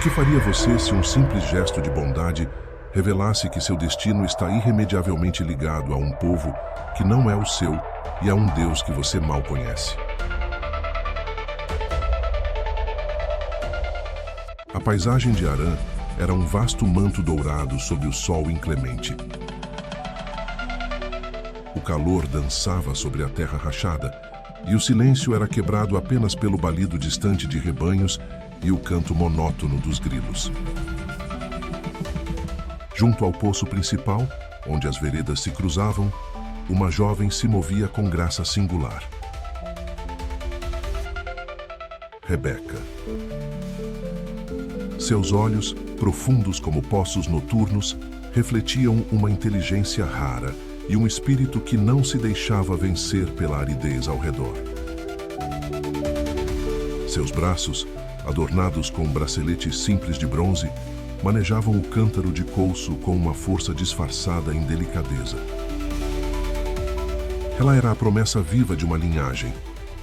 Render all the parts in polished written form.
que faria você se um simples gesto de bondade revelasse que seu destino está irremediavelmente ligado a um povo que não é o seu e a um Deus que você mal conhece? A paisagem de Harã era um vasto manto dourado sob o sol inclemente. O calor dançava sobre a terra rachada, e o silêncio era quebrado apenas pelo balido distante de rebanhos e o canto monótono dos grilos. Junto ao poço principal, onde as veredas se cruzavam, uma jovem se movia com graça singular. Rebeca. Seus olhos, profundos como poços noturnos, refletiam uma inteligência rara e um espírito que não se deixava vencer pela aridez ao redor. Seus braços, adornados com braceletes simples de bronze, manejavam o cântaro de couço com uma força disfarçada em delicadeza. Ela era a promessa viva de uma linhagem,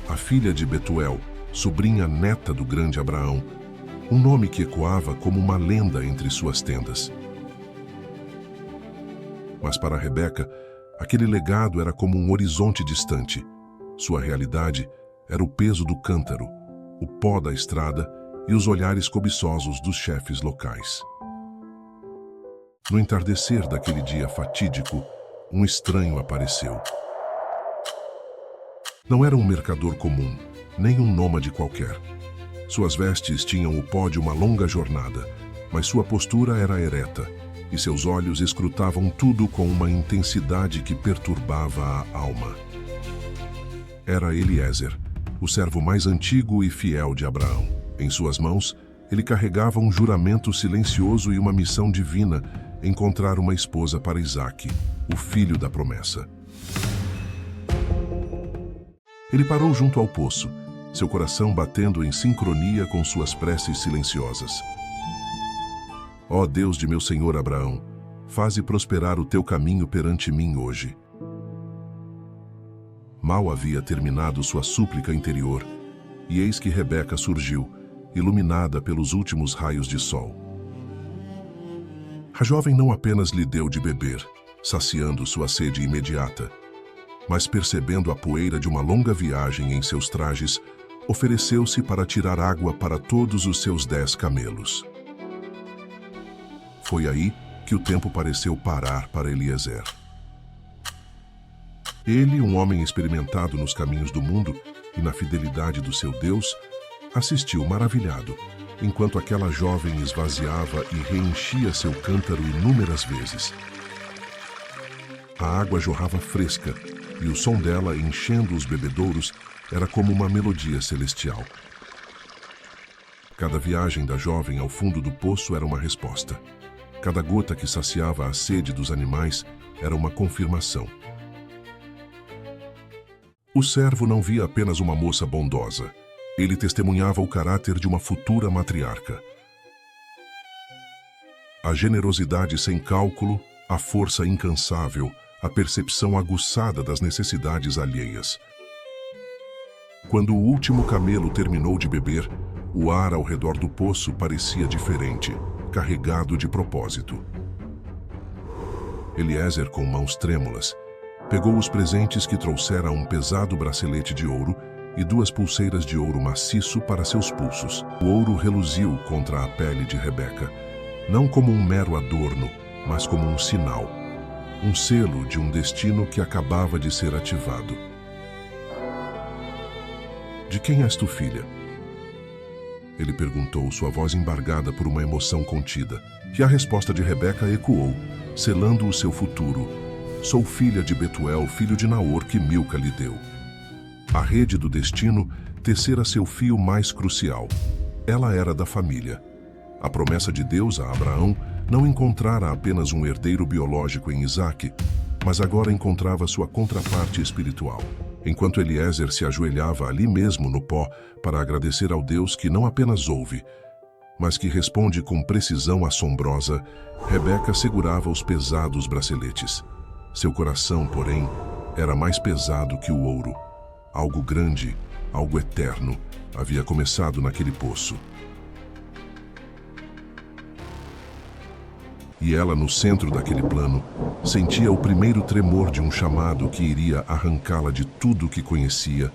a filha de Betuel, sobrinha neta do grande Abraão, um nome que ecoava como uma lenda entre suas tendas. Mas para Rebeca, aquele legado era como um horizonte distante. Sua realidade era o peso do cântaro, o pó da estrada e os olhares cobiçosos dos chefes locais. No entardecer daquele dia fatídico, um estranho apareceu. Não era um mercador comum, nem um nômade qualquer. Suas vestes tinham o pó de uma longa jornada, mas sua postura era ereta, e seus olhos escrutavam tudo com uma intensidade que perturbava a alma. Era Eliezer, o servo mais antigo e fiel de Abraão. Em suas mãos, ele carregava um juramento silencioso e uma missão divina: encontrar uma esposa para Isaque, o filho da promessa. Ele parou junto ao poço, seu coração batendo em sincronia com suas preces silenciosas. Ó Deus de meu senhor Abraão, faze prosperar o teu caminho perante mim hoje. Mal havia terminado sua súplica interior, e eis que Rebeca surgiu, iluminada pelos últimos raios de sol. A jovem não apenas lhe deu de beber, saciando sua sede imediata, mas percebendo a poeira de uma longa viagem em seus trajes, ofereceu-se para tirar água para todos os seus 10 camelos. Foi aí que o tempo pareceu parar para Eliezer. Ele, um homem experimentado nos caminhos do mundo e na fidelidade do seu Deus, assistiu maravilhado, enquanto aquela jovem esvaziava e reenchia seu cântaro inúmeras vezes. A água jorrava fresca, e o som dela enchendo os bebedouros era como uma melodia celestial. Cada viagem da jovem ao fundo do poço era uma resposta. Cada gota que saciava a sede dos animais era uma confirmação. O servo não via apenas uma moça bondosa. Ele testemunhava o caráter de uma futura matriarca. A generosidade sem cálculo, a força incansável, a percepção aguçada das necessidades alheias. Quando o último camelo terminou de beber, o ar ao redor do poço parecia diferente, carregado de propósito. Eliezer, com mãos trêmulas, pegou os presentes que trouxera um pesado bracelete de ouro e 2 pulseiras de ouro maciço para seus pulsos. O ouro reluziu contra a pele de Rebeca, não como um mero adorno, mas como um sinal, um selo de um destino que acabava de ser ativado. De quem és tu, filha? Ele perguntou, sua voz embargada por uma emoção contida. E a resposta de Rebeca ecoou, selando o seu futuro. Sou filha de Betuel, filho de Naor, que Milca lhe deu. A rede do destino tecera seu fio mais crucial. Ela era da família. A promessa de Deus a Abraão não encontrara apenas um herdeiro biológico em Isaque, mas agora encontrava sua contraparte espiritual. Enquanto Eliezer se ajoelhava ali mesmo no pó para agradecer ao Deus que não apenas ouve, mas que responde com precisão assombrosa, Rebeca segurava os pesados braceletes. Seu coração, porém, era mais pesado que o ouro. Algo grande, algo eterno, havia começado naquele poço. E ela, no centro daquele plano, sentia o primeiro tremor de um chamado que iria arrancá-la de tudo que conhecia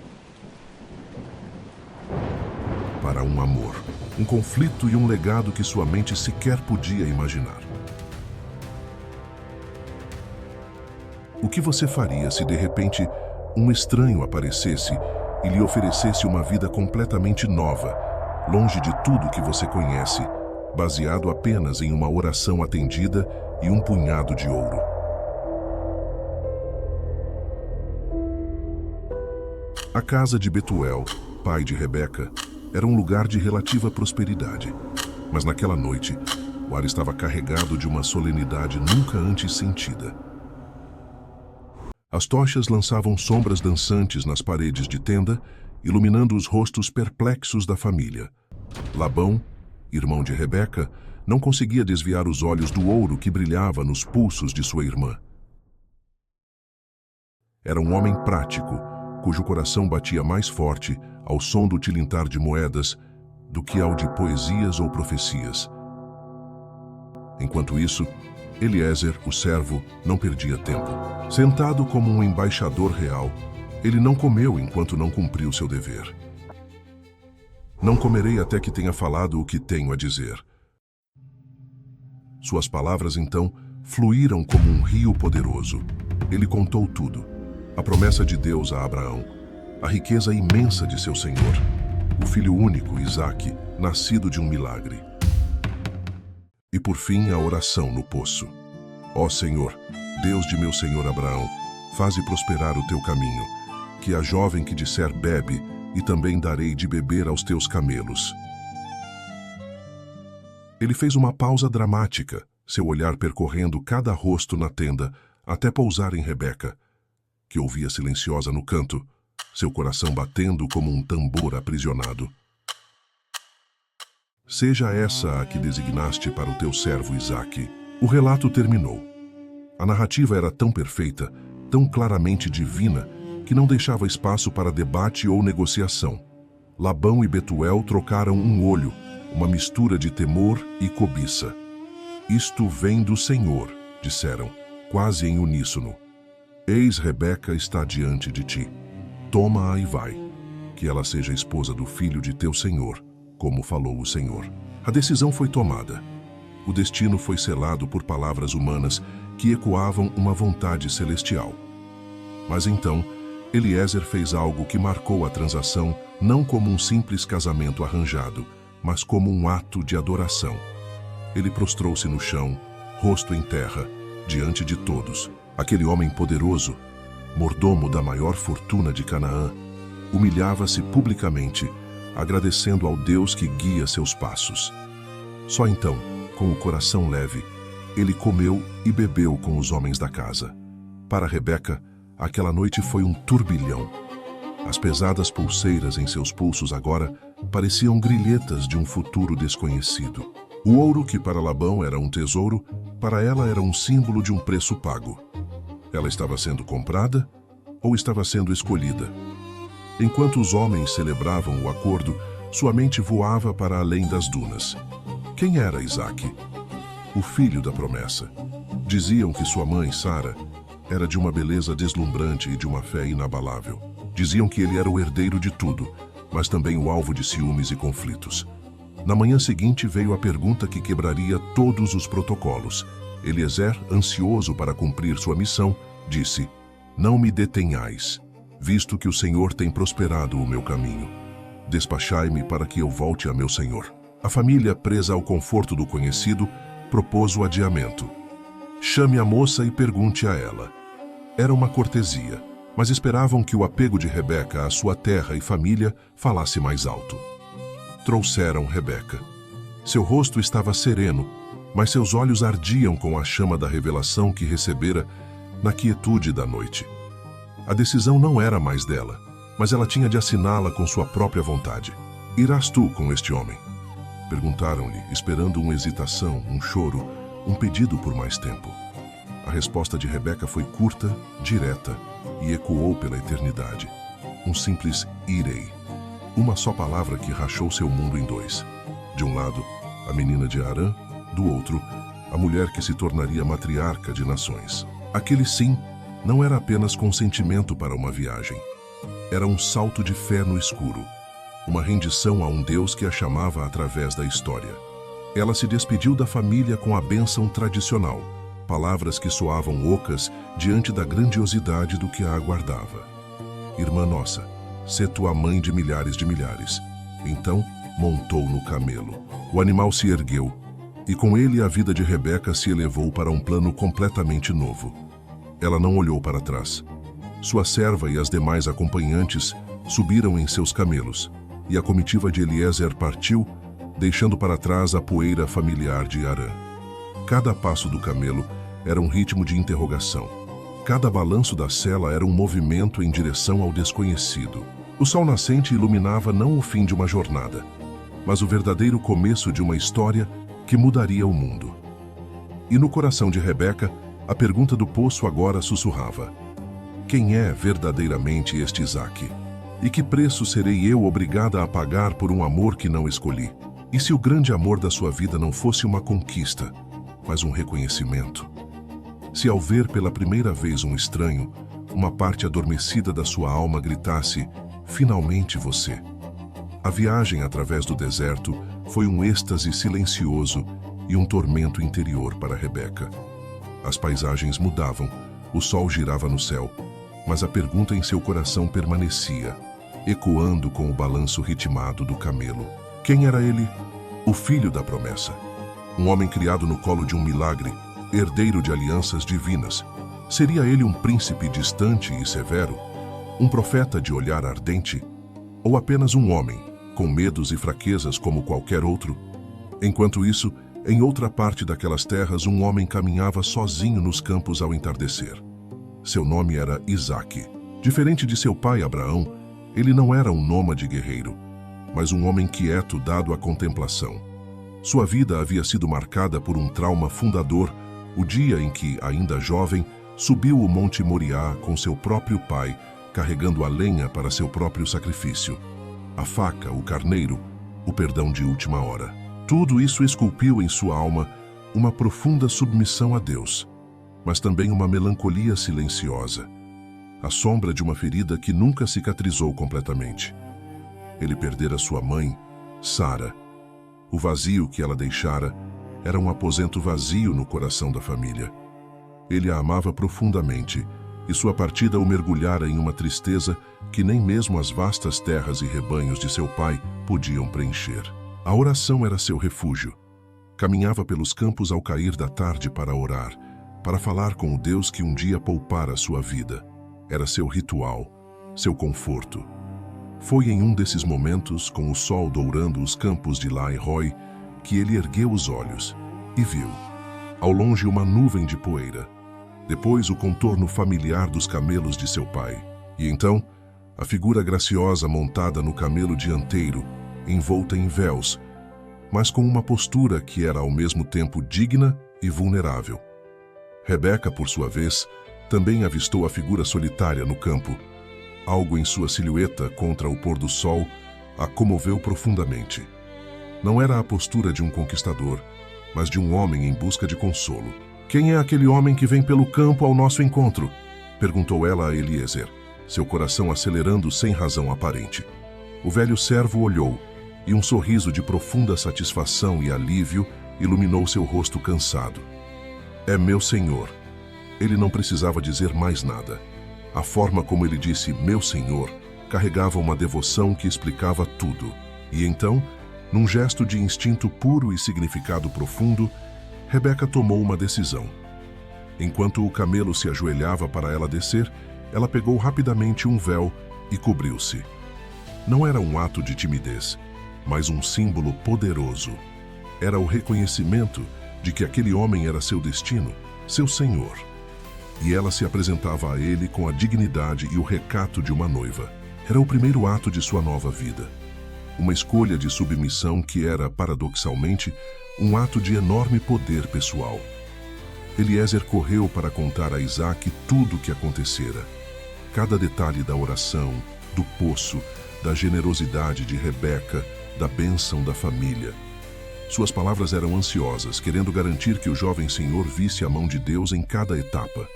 para um amor, um conflito e um legado que sua mente sequer podia imaginar. O que você faria se de repente um estranho aparecesse e lhe oferecesse uma vida completamente nova, longe de tudo que você conhece, baseado apenas em uma oração atendida e um punhado de ouro? A casa de Betuel, pai de Rebeca, era um lugar de relativa prosperidade. Mas naquela noite, o ar estava carregado de uma solenidade nunca antes sentida. As tochas lançavam sombras dançantes nas paredes de tenda, iluminando os rostos perplexos da família. Labão, irmão de Rebeca, não conseguia desviar os olhos do ouro que brilhava nos pulsos de sua irmã. Era um homem prático, cujo coração batia mais forte ao som do tilintar de moedas do que ao de poesias ou profecias. Enquanto isso, Eliezer, o servo, não perdia tempo. Sentado como um embaixador real, ele não comeu enquanto não cumpriu seu dever. Não comerei até que tenha falado o que tenho a dizer. Suas palavras, então, fluíram como um rio poderoso. Ele contou tudo. A promessa de Deus a Abraão, a riqueza imensa de seu senhor, o filho único, Isaque, nascido de um milagre. E por fim, a oração no poço. Ó Senhor, Deus de meu senhor Abraão, faze prosperar o teu caminho, que a jovem que disser bebe, e também darei de beber aos teus camelos. Ele fez uma pausa dramática, seu olhar percorrendo cada rosto na tenda, até pousar em Rebeca, que ouvia silenciosa no canto, seu coração batendo como um tambor aprisionado. Seja essa a que designaste para o teu servo Isaque. O relato terminou. A narrativa era tão perfeita, tão claramente divina, que não deixava espaço para debate ou negociação. Labão e Betuel trocaram um olho, uma mistura de temor e cobiça. Isto vem do Senhor, disseram, quase em uníssono. Eis Rebeca está diante de ti. Toma-a e vai, que ela seja esposa do filho de teu senhor, como falou o Senhor. A decisão foi tomada. O destino foi selado por palavras humanas que ecoavam uma vontade celestial. Mas então, Eliezer fez algo que marcou a transação não como um simples casamento arranjado, mas como um ato de adoração. Ele prostrou-se no chão, rosto em terra, diante de todos. Aquele homem poderoso, mordomo da maior fortuna de Canaã, humilhava-se publicamente, agradecendo ao Deus que guia seus passos. Só então, com o coração leve, ele comeu e bebeu com os homens da casa. Para Rebeca, aquela noite foi um turbilhão. As pesadas pulseiras em seus pulsos agora pareciam grilhetas de um futuro desconhecido. O ouro, que para Labão era um tesouro, para ela era um símbolo de um preço pago. Ela estava sendo comprada ou estava sendo escolhida? Enquanto os homens celebravam o acordo, sua mente voava para além das dunas. Quem era Isaque? O filho da promessa. Diziam que sua mãe, Sara, era de uma beleza deslumbrante e de uma fé inabalável. Diziam que ele era o herdeiro de tudo, mas também o alvo de ciúmes e conflitos. Na manhã seguinte veio a pergunta que quebraria todos os protocolos. Eliezer, ansioso para cumprir sua missão, disse: Não me detenhais, visto que o Senhor tem prosperado o meu caminho. Despachai-me para que eu volte a meu senhor. A família, presa ao conforto do conhecido, propôs o adiamento. Chame a moça e pergunte a ela. Era uma cortesia, mas esperavam que o apego de Rebeca à sua terra e família falasse mais alto. Trouxeram Rebeca. Seu rosto estava sereno, mas seus olhos ardiam com a chama da revelação que recebera na quietude da noite. A decisão não era mais dela, mas ela tinha de assiná-la com sua própria vontade. Irás tu com este homem? Perguntaram-lhe, esperando uma hesitação, um choro, um pedido por mais tempo. A resposta de Rebeca foi curta, direta e ecoou pela eternidade. Um simples irei. Uma só palavra que rachou seu mundo em dois. De um lado, a menina de Harã, do outro, a a mulher que se tornaria matriarca de nações. Aquele sim não era apenas consentimento para uma viagem. Era um salto de fé no escuro, uma rendição a um Deus que a chamava através da história. Ela se despediu da família com a bênção tradicional, palavras que soavam ocas diante da grandiosidade do que a aguardava. Irmã nossa, sê tu a mãe de milhares de milhares. Então, montou no camelo. O animal se ergueu, e com ele a vida de Rebeca se elevou para um plano completamente novo. Ela não olhou para trás. Sua serva e as demais acompanhantes subiram em seus camelos, e a comitiva de Eliezer partiu, deixando para trás a poeira familiar de Arã. Cada passo do camelo era um ritmo de interrogação. Cada balanço da sela era um movimento em direção ao desconhecido. O sol nascente iluminava não o fim de uma jornada, mas o verdadeiro começo de uma história que mudaria o mundo. E no coração de Rebeca, a pergunta do poço agora sussurrava: quem é verdadeiramente este Isaque? E que preço serei eu obrigada a pagar por um amor que não escolhi? E se o grande amor da sua vida não fosse uma conquista, mas um reconhecimento? Se ao ver pela primeira vez um estranho, uma parte adormecida da sua alma gritasse: finalmente você. A viagem através do deserto foi um êxtase silencioso e um tormento interior para Rebeca. As paisagens mudavam, o sol girava no céu, mas a pergunta em seu coração permanecia, ecoando com o balanço ritmado do camelo. Quem era ele? O filho da promessa. Um homem criado no colo de um milagre, herdeiro de alianças divinas. Seria ele um príncipe distante e severo? Um profeta de olhar ardente? Ou apenas um homem, com medos e fraquezas como qualquer outro? Enquanto isso, em outra parte daquelas terras, um homem caminhava sozinho nos campos ao entardecer. Seu nome era Isaque. Diferente de seu pai Abraão, ele não era um nômade guerreiro, mas um homem quieto dado à contemplação. Sua vida havia sido marcada por um trauma fundador, o dia em que, ainda jovem, subiu o Monte Moriá com seu próprio pai, carregando a lenha para seu próprio sacrifício. A faca, o carneiro, o perdão de última hora. Tudo isso esculpiu em sua alma uma profunda submissão a Deus, mas também uma melancolia silenciosa, a sombra de uma ferida que nunca cicatrizou completamente. Ele perdera sua mãe, Sara. O vazio que ela deixara era um aposento vazio no coração da família. Ele a amava profundamente, e sua partida o mergulhara em uma tristeza que nem mesmo as vastas terras e rebanhos de seu pai podiam preencher. A oração era seu refúgio. Caminhava pelos campos ao cair da tarde para orar, para falar com o Deus que um dia poupara sua vida. Era seu ritual, seu conforto. Foi em um desses momentos, com o sol dourando os campos de Lae-Roi, que ele ergueu os olhos e viu, ao longe, uma nuvem de poeira. Depois, o contorno familiar dos camelos de seu pai. E então, a figura graciosa montada no camelo dianteiro, envolta em véus, mas com uma postura que era ao mesmo tempo digna e vulnerável. Rebeca, por sua vez, também avistou a figura solitária no campo. Algo em sua silhueta contra o pôr do sol a comoveu profundamente. Não era a postura de um conquistador, mas de um homem em busca de consolo. «Quem é aquele homem que vem pelo campo ao nosso encontro?» perguntou ela a Eliezer, seu coração acelerando sem razão aparente. O velho servo olhou, e um sorriso de profunda satisfação e alívio iluminou seu rosto cansado. «É meu senhor». Ele não precisava dizer mais nada. A forma como ele disse «meu senhor» carregava uma devoção que explicava tudo. E então, num gesto de instinto puro e significado profundo, Rebeca tomou uma decisão. Enquanto o camelo se ajoelhava para ela descer, ela pegou rapidamente um véu e cobriu-se. Não era um ato de timidez, mas um símbolo poderoso. Era o reconhecimento de que aquele homem era seu destino, seu senhor. E ela se apresentava a ele com a dignidade e o recato de uma noiva. Era o primeiro ato de sua nova vida. Uma escolha de submissão que era, paradoxalmente, um ato de enorme poder pessoal. Eliezer correu para contar a Isaque tudo o que acontecera. Cada detalhe da oração, do poço, da generosidade de Rebeca, da bênção da família. Suas palavras eram ansiosas, querendo garantir que o jovem senhor visse a mão de Deus em cada etapa.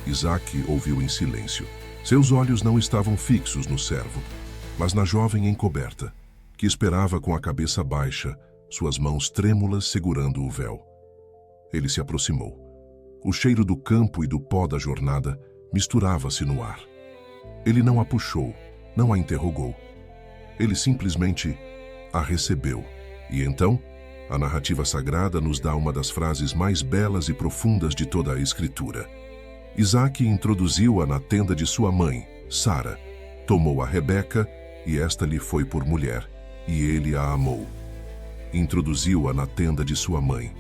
Isaque ouviu em silêncio. Seus olhos não estavam fixos no servo, mas na jovem encoberta, que esperava com a cabeça baixa, suas mãos trêmulas segurando o véu. Ele se aproximou. O cheiro do campo e do pó da jornada misturava-se no ar. Ele não a puxou, não a interrogou. Ele simplesmente a recebeu. E então, a narrativa sagrada nos dá uma das frases mais belas e profundas de toda a Escritura. Isaque introduziu-a na tenda de sua mãe, Sara. Tomou a Rebeca, e esta lhe foi por mulher, e ele a amou. Introduziu-a na tenda de sua mãe.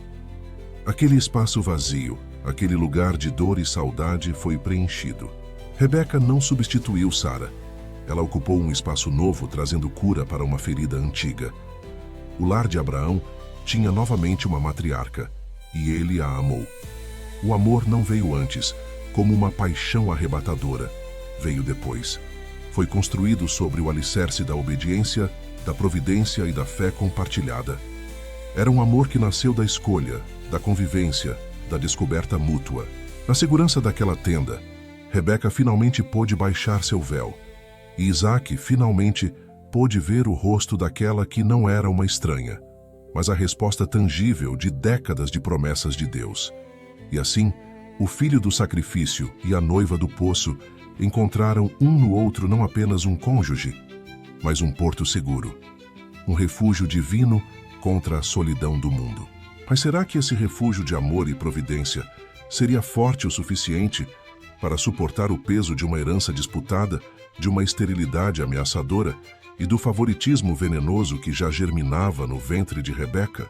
Aquele espaço vazio, aquele lugar de dor e saudade foi preenchido. Rebeca não substituiu Sara. Ela ocupou um espaço novo, trazendo cura para uma ferida antiga. O lar de Abraão tinha novamente uma matriarca, e ele a amou. O amor não veio antes, como uma paixão arrebatadora. Veio depois. Foi construído sobre o alicerce da obediência, da providência e da fé compartilhada. Era um amor que nasceu da escolha, da convivência, da descoberta mútua. Na segurança daquela tenda, Rebeca finalmente pôde baixar seu véu, e Isaque finalmente pôde ver o rosto daquela que não era uma estranha, mas a resposta tangível de décadas de promessas de Deus. E assim, o filho do sacrifício e a noiva do poço encontraram um no outro não apenas um cônjuge, mas um porto seguro, um refúgio divino contra a solidão do mundo. Mas será que esse refúgio de amor e providência seria forte o suficiente para suportar o peso de uma herança disputada, de uma esterilidade ameaçadora e do favoritismo venenoso que já germinava no ventre de Rebeca?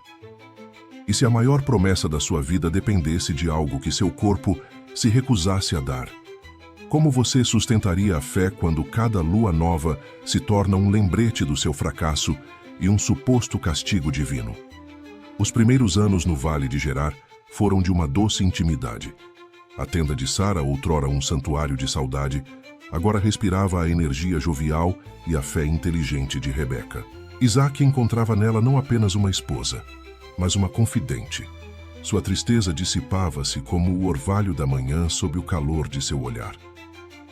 E se a maior promessa da sua vida dependesse de algo que seu corpo se recusasse a dar? Como você sustentaria a fé quando cada lua nova se torna um lembrete do seu fracasso e um suposto castigo divino? Os primeiros anos no Vale de Gerar foram de uma doce intimidade. A tenda de Sara, outrora um santuário de saudade, agora respirava a energia jovial e a fé inteligente de Rebeca. Isaque encontrava nela não apenas uma esposa, mas uma confidente. Sua tristeza dissipava-se como o orvalho da manhã sob o calor de seu olhar.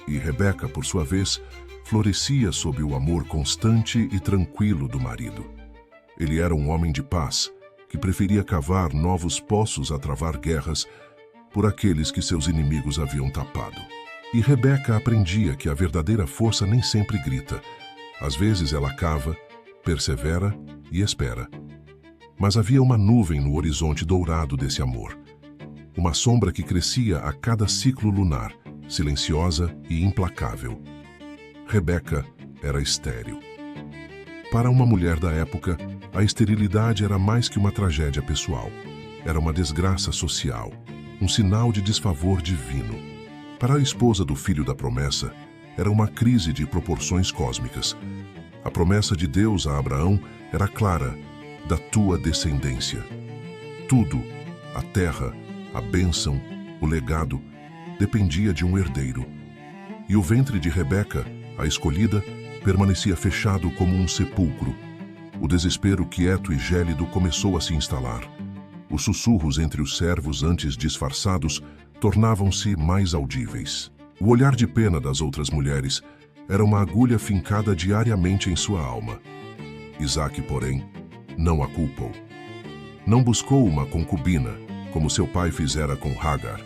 E Rebeca, por sua vez, florescia sob o amor constante e tranquilo do marido. Ele era um homem de paz, que preferia cavar novos poços a travar guerras por aqueles que seus inimigos haviam tapado. E Rebeca aprendia que a verdadeira força nem sempre grita. Às vezes ela cava, persevera e espera. Mas havia uma nuvem no horizonte dourado desse amor. Uma sombra que crescia a cada ciclo lunar, silenciosa e implacável. Rebeca era estéril. Para uma mulher da época, a esterilidade era mais que uma tragédia pessoal. Era uma desgraça social, um sinal de desfavor divino. Para a esposa do filho da promessa, era uma crise de proporções cósmicas. A promessa de Deus a Abraão era clara: da tua descendência. Tudo, a terra, a bênção, o legado, dependia de um herdeiro. E o ventre de Rebeca, a escolhida, permanecia fechado como um sepulcro. O desespero quieto e gélido começou a se instalar. Os sussurros entre os servos antes disfarçados tornavam-se mais audíveis. O olhar de pena das outras mulheres era uma agulha fincada diariamente em sua alma. Isaque, porém, não a culpou. Não buscou uma concubina, como seu pai fizera com Hagar.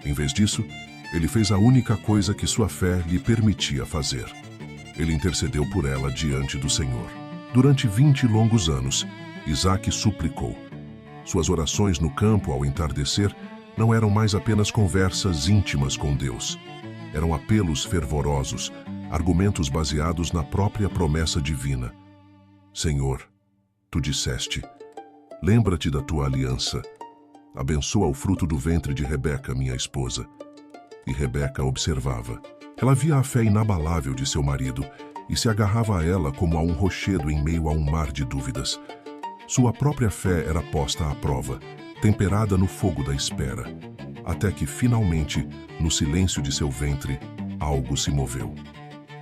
Em vez disso, ele fez a única coisa que sua fé lhe permitia fazer. Ele intercedeu por ela diante do Senhor. Durante 20 longos anos, Isaque suplicou. Suas orações no campo ao entardecer não eram mais apenas conversas íntimas com Deus. Eram apelos fervorosos, argumentos baseados na própria promessa divina. Senhor, tu disseste, lembra-te da tua aliança. Abençoa o fruto do ventre de Rebeca, minha esposa. E Rebeca observava. Ela via a fé inabalável de seu marido e se agarrava a ela como a um rochedo em meio a um mar de dúvidas. Sua própria fé era posta à prova, temperada no fogo da espera, até que, finalmente, no silêncio de seu ventre, algo se moveu.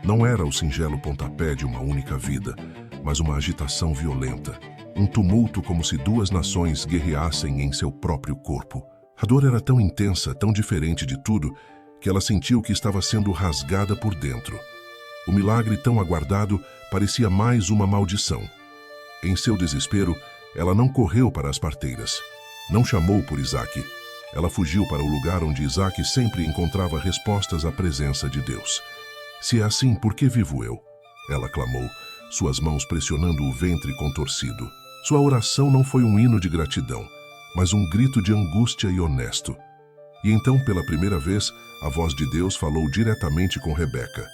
Não era o singelo pontapé de uma única vida, mas uma agitação violenta. um tumulto como se duas nações guerreassem em seu próprio corpo. A dor era tão intensa, tão diferente de tudo, que ela sentiu que estava sendo rasgada por dentro. O milagre tão aguardado parecia mais uma maldição. Em seu desespero, ela não correu para as parteiras. Não chamou por Isaque. Ela fugiu para o lugar onde Isaque sempre encontrava respostas à presença de Deus. Se é assim, por que vivo eu? Ela clamou, suas mãos pressionando o ventre contorcido. Sua oração não foi um hino de gratidão, mas um grito de angústia e honesto. E então, pela primeira vez, a voz de Deus falou diretamente com Rebeca,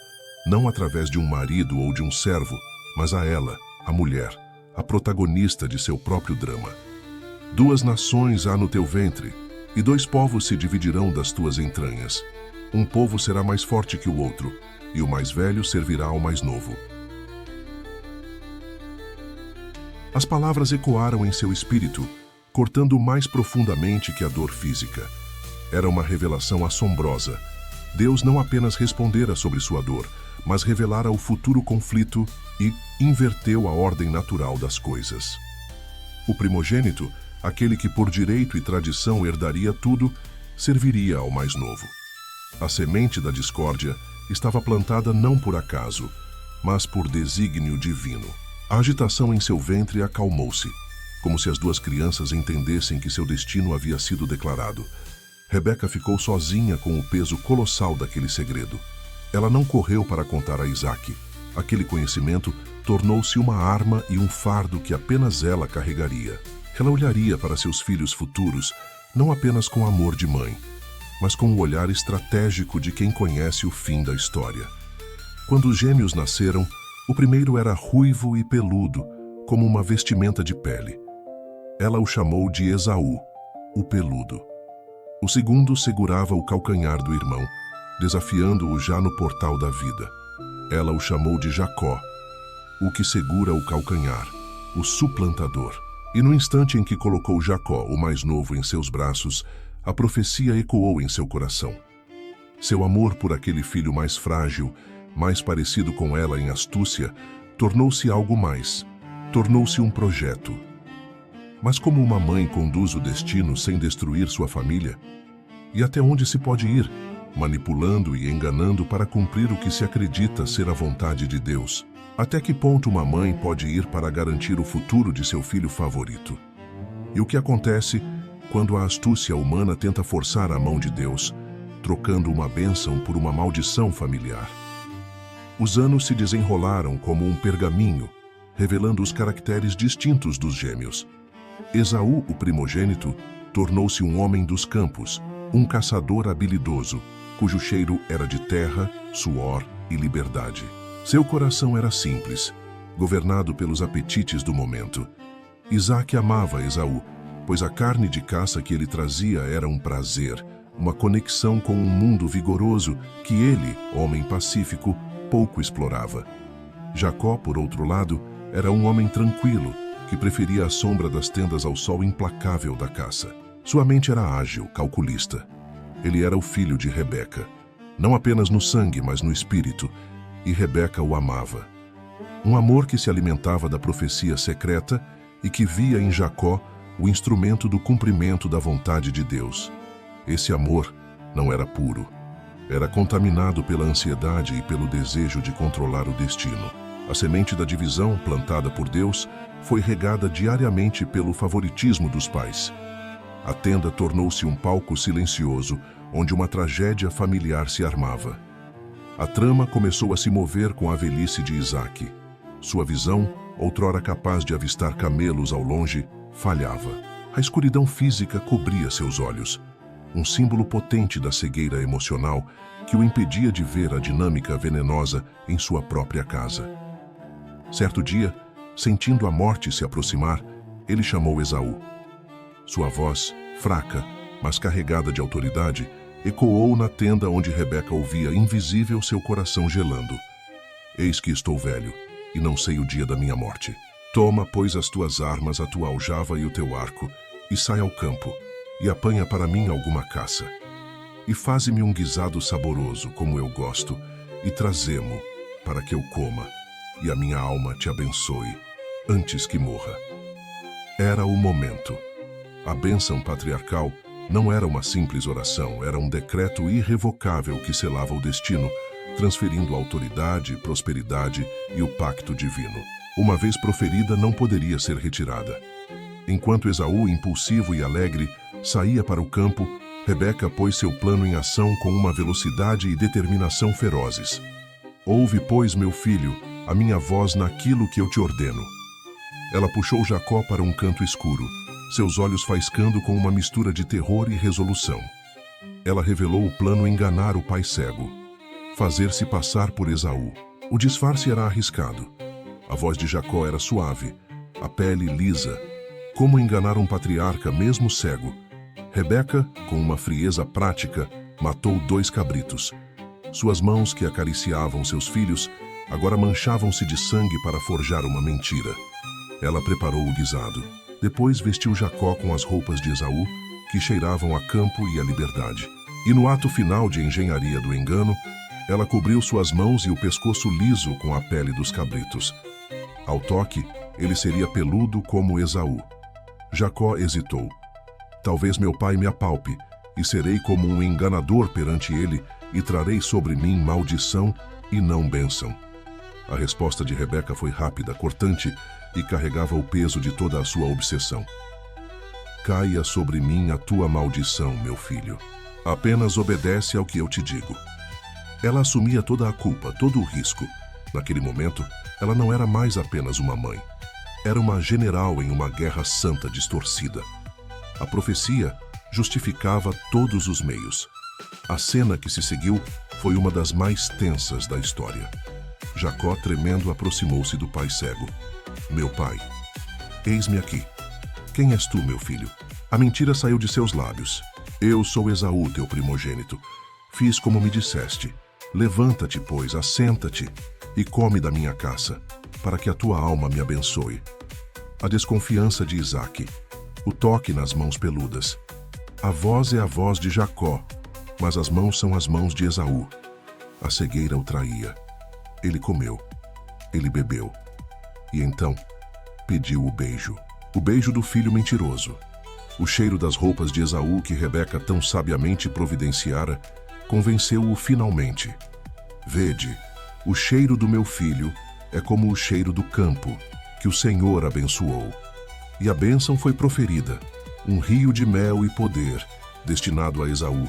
não através de um marido ou de um servo, mas a ela, a mulher, a protagonista de seu próprio drama. 2 nações há no teu ventre, e 2 povos se dividirão das tuas entranhas. Um povo será mais forte que o outro, e o mais velho servirá ao mais novo. As palavras ecoaram em seu espírito, cortando mais profundamente que a dor física. Era uma revelação assombrosa. Deus não apenas respondera sobre sua dor, mas revelara o futuro conflito e inverteu a ordem natural das coisas. O primogênito, aquele que por direito e tradição herdaria tudo, serviria ao mais novo. A semente da discórdia estava plantada não por acaso, mas por desígnio divino. A agitação em seu ventre acalmou-se, como se as 2 crianças entendessem que seu destino havia sido declarado. Rebeca ficou sozinha com o peso colossal daquele segredo. Ela não correu para contar a Isaque. Aquele conhecimento tornou-se uma arma e um fardo que apenas ela carregaria. Ela olharia para seus filhos futuros, não apenas com amor de mãe, mas com o olhar estratégico de quem conhece o fim da história. Quando os gêmeos nasceram, o primeiro era ruivo e peludo, como uma vestimenta de pele. Ela o chamou de Esaú, o peludo. O segundo segurava o calcanhar do irmão, desafiando-o já no portal da vida. Ela o chamou de Jacó, o que segura o calcanhar, o suplantador. E no instante em que colocou Jacó, o mais novo, em seus braços, a profecia ecoou em seu coração. Seu amor por aquele filho mais frágil, mais parecido com ela em astúcia, tornou-se algo mais. Tornou-se um projeto. Mas como uma mãe conduz o destino sem destruir sua família? E até onde se pode ir, manipulando e enganando para cumprir o que se acredita ser a vontade de Deus? Até que ponto uma mãe pode ir para garantir o futuro de seu filho favorito? E o que acontece quando a astúcia humana tenta forçar a mão de Deus, trocando uma bênção por uma maldição familiar? Os anos se desenrolaram como um pergaminho, revelando os caracteres distintos dos gêmeos. Esaú, o primogênito, tornou-se um homem dos campos, um caçador habilidoso, cujo cheiro era de terra, suor e liberdade. Seu coração era simples, governado pelos apetites do momento. Isaque amava Esaú, pois a carne de caça que ele trazia era um prazer, uma conexão com um mundo vigoroso que ele, homem pacífico, pouco explorava. Jacó, por outro lado, era um homem tranquilo, que preferia a sombra das tendas ao sol implacável da caça. Sua mente era ágil, calculista. Ele era o filho de Rebeca, não apenas no sangue, mas no espírito, e Rebeca o amava. Um amor que se alimentava da profecia secreta e que via em Jacó o instrumento do cumprimento da vontade de Deus. Esse amor não era puro. Era contaminado pela ansiedade e pelo desejo de controlar o destino. A semente da divisão, plantada por Deus, foi regada diariamente pelo favoritismo dos pais. A tenda tornou-se um palco silencioso, onde uma tragédia familiar se armava. A trama começou a se mover com a velhice de Isaque. Sua visão, outrora capaz de avistar camelos ao longe, falhava. A escuridão física cobria seus olhos, um símbolo potente da cegueira emocional que o impedia de ver a dinâmica venenosa em sua própria casa. Certo dia, sentindo a morte se aproximar, ele chamou Esaú. Sua voz, fraca, mas carregada de autoridade, ecoou na tenda onde Rebeca ouvia invisível seu coração gelando. Eis que estou velho, e não sei o dia da minha morte. Toma, pois, as tuas armas, a tua aljava e o teu arco, e sai ao campo, e apanha para mim alguma caça. E faze-me um guisado saboroso, como eu gosto, e trazemo, para que eu coma, e a minha alma te abençoe, antes que morra. Era o momento. A bênção patriarcal não era uma simples oração, era um decreto irrevocável que selava o destino, transferindo autoridade, prosperidade e o pacto divino. Uma vez proferida, não poderia ser retirada. Enquanto Esaú, impulsivo e alegre, saía para o campo, Rebeca pôs seu plano em ação com uma velocidade e determinação ferozes. Ouve, pois, meu filho, a minha voz naquilo que eu te ordeno. Ela puxou Jacó para um canto escuro, seus olhos faiscando com uma mistura de terror e resolução. Ela revelou o plano enganar o pai cego, fazer-se passar por Esaú. O disfarce era arriscado. A voz de Jacó era suave, a pele lisa. Como enganar um patriarca mesmo cego? Rebeca, com uma frieza prática, matou 2 cabritos. Suas mãos, que acariciavam seus filhos, agora manchavam-se de sangue para forjar uma mentira. Ela preparou o guisado. Depois vestiu Jacó com as roupas de Esaú, que cheiravam a campo e a liberdade. E no ato final de engenharia do engano, ela cobriu suas mãos e o pescoço liso com a pele dos cabritos. Ao toque, ele seria peludo como Esaú. Jacó hesitou. Talvez meu pai me apalpe, e serei como um enganador perante ele, e trarei sobre mim maldição e não bênção. A resposta de Rebeca foi rápida, cortante, e carregava o peso de toda a sua obsessão. Caia sobre mim a tua maldição, meu filho. Apenas obedece ao que eu te digo. Ela assumia toda a culpa, todo o risco. Naquele momento, ela não era mais apenas uma mãe. Era uma general em uma guerra santa distorcida. A profecia justificava todos os meios. A cena que se seguiu foi uma das mais tensas da história. Jacó, tremendo, aproximou-se do pai cego. Meu pai, eis-me aqui. Quem és tu, meu filho? A mentira saiu de seus lábios. Eu sou Esaú, teu primogênito. Fiz como me disseste. Levanta-te, pois, assenta-te e come da minha caça, para que a tua alma me abençoe. A desconfiança de Isaque, o toque nas mãos peludas. A voz é a voz de Jacó, mas as mãos são as mãos de Esaú. A cegueira o traía. Ele comeu, ele bebeu, e então pediu o beijo do filho mentiroso. O cheiro das roupas de Esaú que Rebeca tão sabiamente providenciara convenceu-o finalmente. Vede, o cheiro do meu filho é como o cheiro do campo, que o Senhor abençoou. E a bênção foi proferida, um rio de mel e poder, destinado a Esaú,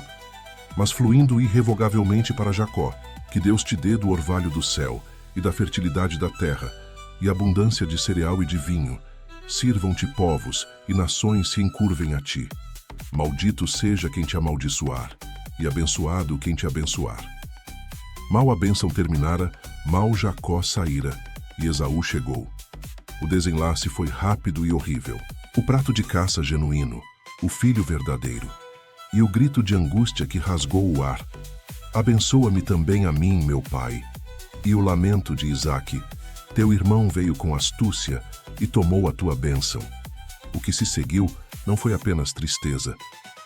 mas fluindo irrevogavelmente para Jacó. Que Deus te dê do orvalho do céu e da fertilidade da terra, e abundância de cereal e de vinho. Sirvam-te povos, e nações se encurvem a ti. Maldito seja quem te amaldiçoar, e abençoado quem te abençoar. Mal a bênção terminara, mal Jacó saíra, e Esaú chegou. O desenlace foi rápido e horrível. O prato de caça genuíno, o filho verdadeiro, e o grito de angústia que rasgou o ar. Abençoa-me também a mim, meu pai. E o lamento de Isaque, teu irmão veio com astúcia e tomou a tua bênção. O que se seguiu não foi apenas tristeza,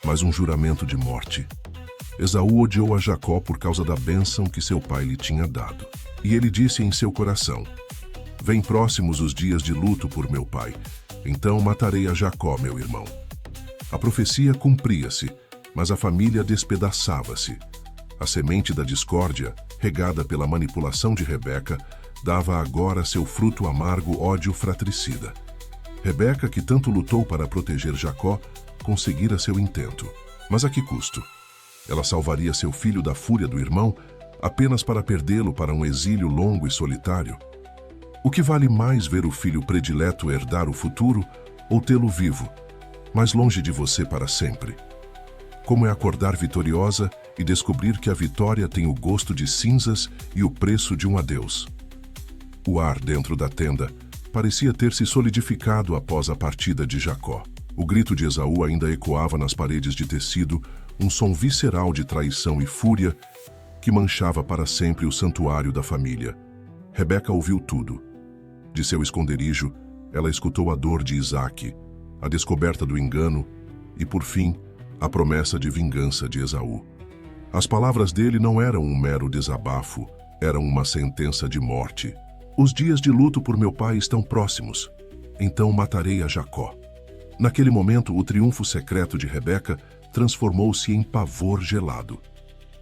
mas um juramento de morte. Esaú odiou a Jacó por causa da bênção que seu pai lhe tinha dado. E ele disse em seu coração: Vem próximos os dias de luto por meu pai, então matarei a Jacó, meu irmão. A profecia cumpria-se, mas a família despedaçava-se. A semente da discórdia, regada pela manipulação de Rebeca, dava agora seu fruto amargo ódio fratricida. Rebeca, que tanto lutou para proteger Jacó, conseguira seu intento. Mas a que custo? Ela salvaria seu filho da fúria do irmão apenas para perdê-lo para um exílio longo e solitário? O que vale mais ver o filho predileto herdar o futuro ou tê-lo vivo, mas longe de você para sempre? Como é acordar vitoriosa e descobrir que a vitória tem o gosto de cinzas e o preço de um adeus. O ar dentro da tenda parecia ter se solidificado após a partida de Jacó. O grito de Esaú ainda ecoava nas paredes de tecido, um som visceral de traição e fúria que manchava para sempre o santuário da família. Rebeca ouviu tudo. De seu esconderijo, ela escutou a dor de Isaque, a descoberta do engano e, por fim, a promessa de vingança de Esaú. As palavras dele não eram um mero desabafo, eram uma sentença de morte. Os dias de luto por meu pai estão próximos, então matarei a Jacó. Naquele momento, o triunfo secreto de Rebeca transformou-se em pavor gelado.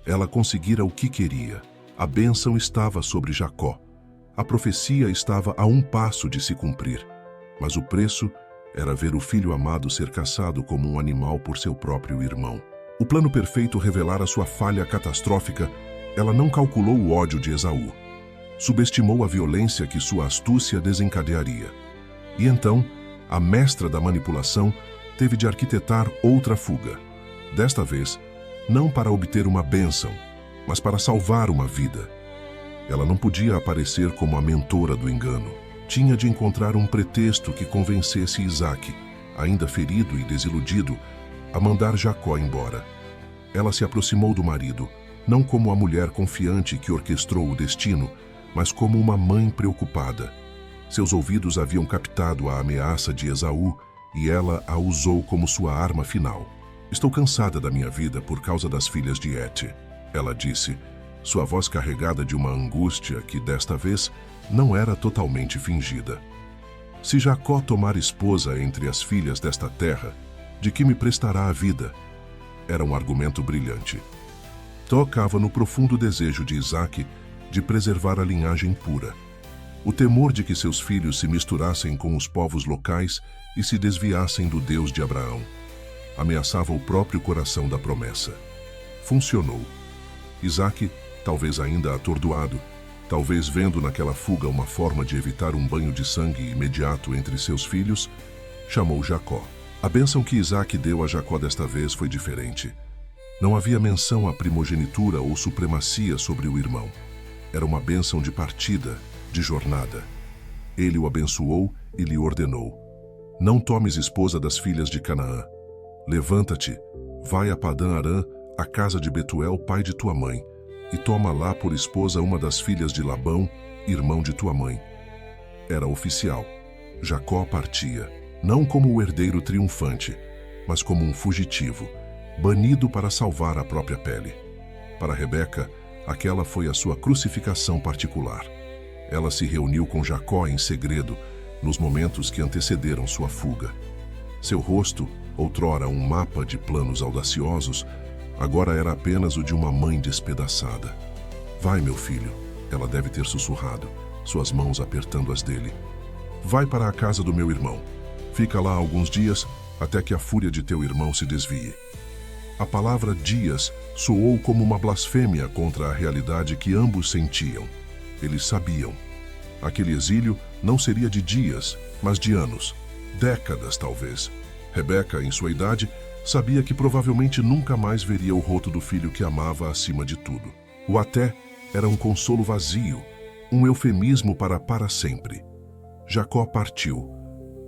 Ela conseguira o que queria. A bênção estava sobre Jacó. A profecia estava a um passo de se cumprir. Mas o preço era ver o filho amado ser caçado como um animal por seu próprio irmão. O plano perfeito revelara sua falha catastrófica. Ela não calculou o ódio de Esaú. Subestimou a violência que sua astúcia desencadearia. E então, a mestra da manipulação teve de arquitetar outra fuga. Desta vez, não para obter uma bênção, mas para salvar uma vida. Ela não podia aparecer como a mentora do engano. Tinha de encontrar um pretexto que convencesse Isaque, ainda ferido e desiludido, a mandar Jacó embora. Ela se aproximou do marido, não como a mulher confiante que orquestrou o destino, mas como uma mãe preocupada. Seus ouvidos haviam captado a ameaça de Esaú e ela a usou como sua arma final. "Estou cansada da minha vida por causa das filhas de Et", ela disse, sua voz carregada de uma angústia que, desta vez, não era totalmente fingida. "Se Jacó tomar esposa entre as filhas desta terra, de que me prestará a vida?" Era um argumento brilhante. Tocava no profundo desejo de Isaque de preservar a linhagem pura. O temor de que seus filhos se misturassem com os povos locais e se desviassem do Deus de Abraão ameaçava o próprio coração da promessa. Funcionou. Isaque, talvez ainda atordoado, talvez vendo naquela fuga uma forma de evitar um banho de sangue imediato entre seus filhos, chamou Jacó. A bênção que Isaque deu a Jacó desta vez foi diferente. Não havia menção à primogenitura ou supremacia sobre o irmão. Era uma bênção de partida, de jornada. Ele o abençoou e lhe ordenou: "Não tomes esposa das filhas de Canaã. Levanta-te, vai a Padã-Arã, a casa de Betuel, pai de tua mãe, e toma lá por esposa uma das filhas de Labão, irmão de tua mãe." Era oficial. Jacó partia, não como o herdeiro triunfante, mas como um fugitivo, banido para salvar a própria pele. Para Rebeca, aquela foi a sua crucificação particular. Ela se reuniu com Jacó em segredo, nos momentos que antecederam sua fuga. Seu rosto, outrora um mapa de planos audaciosos, agora era apenas o de uma mãe despedaçada. "Vai, meu filho", ela deve ter sussurrado, suas mãos apertando as dele. "Vai para a casa do meu irmão. Fica lá alguns dias, até que a fúria de teu irmão se desvie." A palavra dias soou como uma blasfêmia contra a realidade que ambos sentiam. Eles sabiam. Aquele exílio não seria de dias, mas de anos. Décadas, talvez. Rebeca, em sua idade, sabia que provavelmente nunca mais veria o rosto do filho que amava acima de tudo. O até era um consolo vazio, um eufemismo para sempre. Jacó partiu.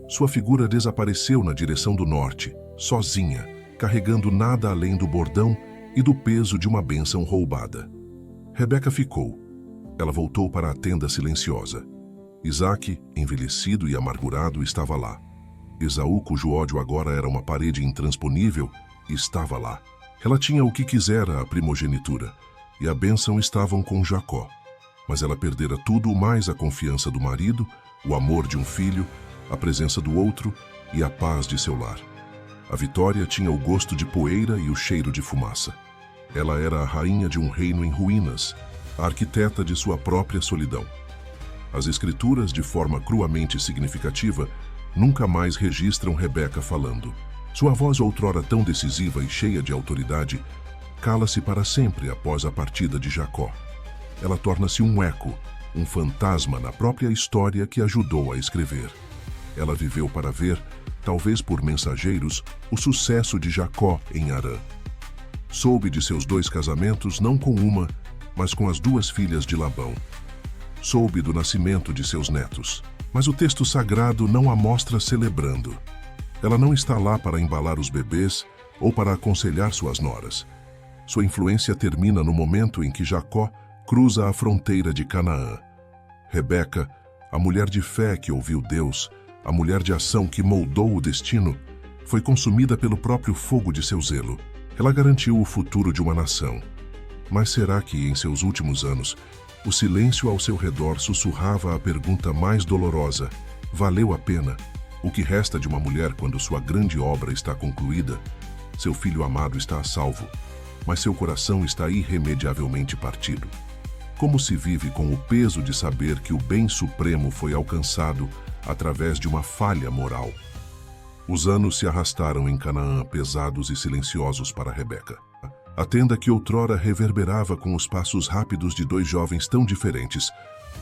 Sua figura desapareceu na direção do norte, sozinha, carregando nada além do bordão e do peso de uma bênção roubada. Rebeca ficou. Ela voltou para a tenda silenciosa. Isaque, envelhecido e amargurado, estava lá. Esaú, cujo ódio agora era uma parede intransponível, estava lá. Ela tinha o que quisera, a primogenitura, e a bênção estavam com Jacó. Mas ela perdera tudo, mais a confiança do marido, o amor de um filho, a presença do outro e a paz de seu lar. A vitória tinha o gosto de poeira e o cheiro de fumaça. Ela era a rainha de um reino em ruínas, a arquiteta de sua própria solidão. As escrituras, de forma cruamente significativa, nunca mais registram Rebeca falando. Sua voz, outrora tão decisiva e cheia de autoridade, cala-se para sempre após a partida de Jacó. Ela torna-se um eco, um fantasma na própria história que ajudou a escrever. Ela viveu para ver, talvez por mensageiros, o sucesso de Jacó em Harã. Soube de seus 2 casamentos não com uma, mas com as 2 filhas de Labão. Soube do nascimento de seus netos. Mas o texto sagrado não a mostra celebrando. Ela não está lá para embalar os bebês ou para aconselhar suas noras. Sua influência termina no momento em que Jacó cruza a fronteira de Canaã. Rebeca, a mulher de fé que ouviu Deus, a mulher de ação que moldou o destino, foi consumida pelo próprio fogo de seu zelo. Ela garantiu o futuro de uma nação. Mas será que, em seus últimos anos, o silêncio ao seu redor sussurrava a pergunta mais dolorosa: valeu a pena? O que resta de uma mulher quando sua grande obra está concluída? Seu filho amado está a salvo, mas seu coração está irremediavelmente partido. Como se vive com o peso de saber que o bem supremo foi alcançado através de uma falha moral? Os anos se arrastaram em Canaã, pesados e silenciosos para Rebeca. A tenda que outrora reverberava com os passos rápidos de dois jovens tão diferentes,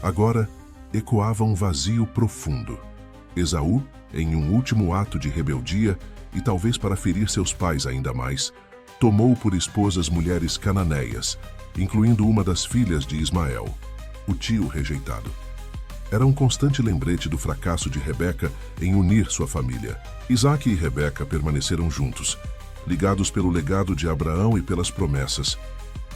agora ecoava um vazio profundo. Esaú, em um último ato de rebeldia, e talvez para ferir seus pais ainda mais, tomou por esposas mulheres cananeias, incluindo uma das filhas de Ismael, o tio rejeitado. Era um constante lembrete do fracasso de Rebeca em unir sua família. Isaque e Rebeca permaneceram juntos, ligados pelo legado de Abraão e pelas promessas.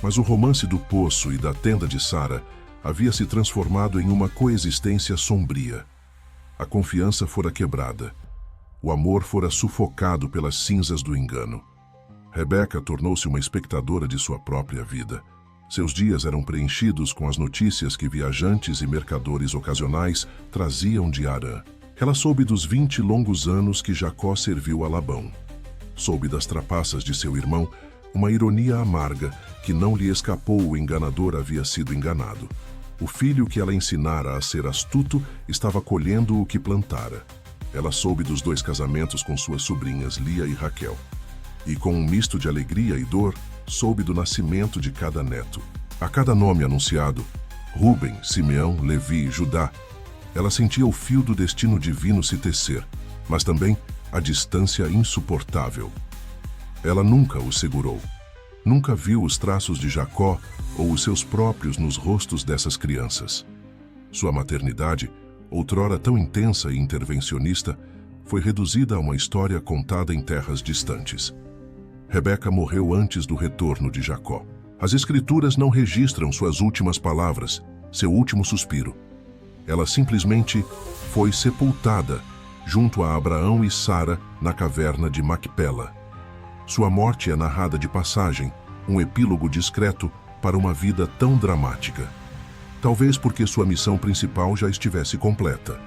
Mas o romance do poço e da tenda de Sara havia se transformado em uma coexistência sombria. A confiança fora quebrada. O amor fora sufocado pelas cinzas do engano. Rebeca tornou-se uma espectadora de sua própria vida. Seus dias eram preenchidos com as notícias que viajantes e mercadores ocasionais traziam de Harã. Ela soube dos 20 longos anos que Jacó serviu a Labão. Soube das trapaças de seu irmão, uma ironia amarga que não lhe escapou. O enganador havia sido enganado. O filho que ela ensinara a ser astuto estava colhendo o que plantara. Ela soube dos 2 casamentos com suas sobrinhas Lia e Raquel. E com um misto de alegria e dor, soube do nascimento de cada neto. A cada nome anunciado, Rúben, Simeão, Levi e Judá, ela sentia o fio do destino divino se tecer, mas também a distância insuportável. Ela nunca o segurou. Nunca viu os traços de Jacó ou os seus próprios nos rostos dessas crianças. Sua maternidade, outrora tão intensa e intervencionista, foi reduzida a uma história contada em terras distantes. Rebeca morreu antes do retorno de Jacó. As Escrituras não registram suas últimas palavras, seu último suspiro. Ela simplesmente foi sepultada junto a Abraão e Sara na caverna de Macpela. Sua morte é narrada de passagem, um epílogo discreto para uma vida tão dramática. Talvez porque sua missão principal já estivesse completa.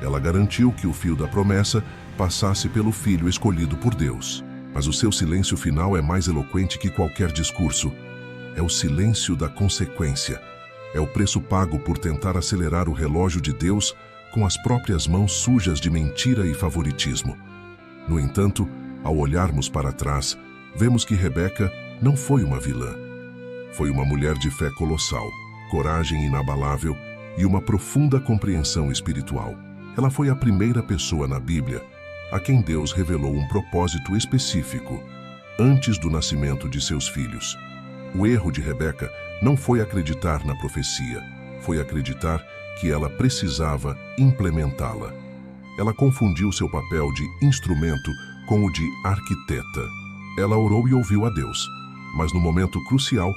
Ela garantiu que o fio da promessa passasse pelo filho escolhido por Deus. Mas o seu silêncio final é mais eloquente que qualquer discurso. É o silêncio da consequência. É o preço pago por tentar acelerar o relógio de Deus com as próprias mãos sujas de mentira e favoritismo. No entanto, ao olharmos para trás, vemos que Rebeca não foi uma vilã. Foi uma mulher de fé colossal, coragem inabalável e uma profunda compreensão espiritual. Ela foi a primeira pessoa na Bíblia a quem Deus revelou um propósito específico antes do nascimento de seus filhos. O erro de Rebeca não foi acreditar na profecia, foi acreditar que ela precisava implementá-la. Ela confundiu seu papel de instrumento com o de arquiteta. Ela orou e ouviu a Deus, mas no momento crucial,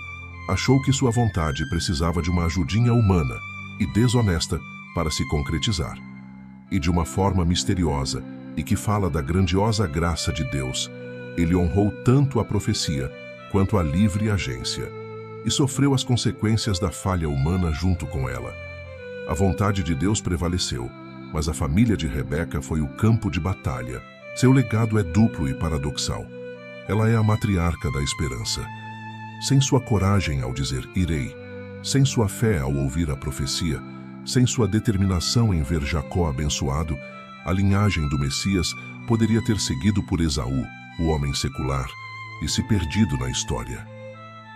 achou que sua vontade precisava de uma ajudinha humana e desonesta para se concretizar. E de uma forma misteriosa, e que fala da grandiosa graça de Deus, ele honrou tanto a profecia quanto a livre agência, e sofreu as consequências da falha humana junto com ela. A vontade de Deus prevaleceu, mas a família de Rebeca foi o campo de batalha. Seu legado é duplo e paradoxal. Ela é a matriarca da esperança. Sem sua coragem ao dizer irei, sem sua fé ao ouvir a profecia, sem sua determinação em ver Jacó abençoado, a linhagem do Messias poderia ter seguido por Esaú, o homem secular, e se perdido na história.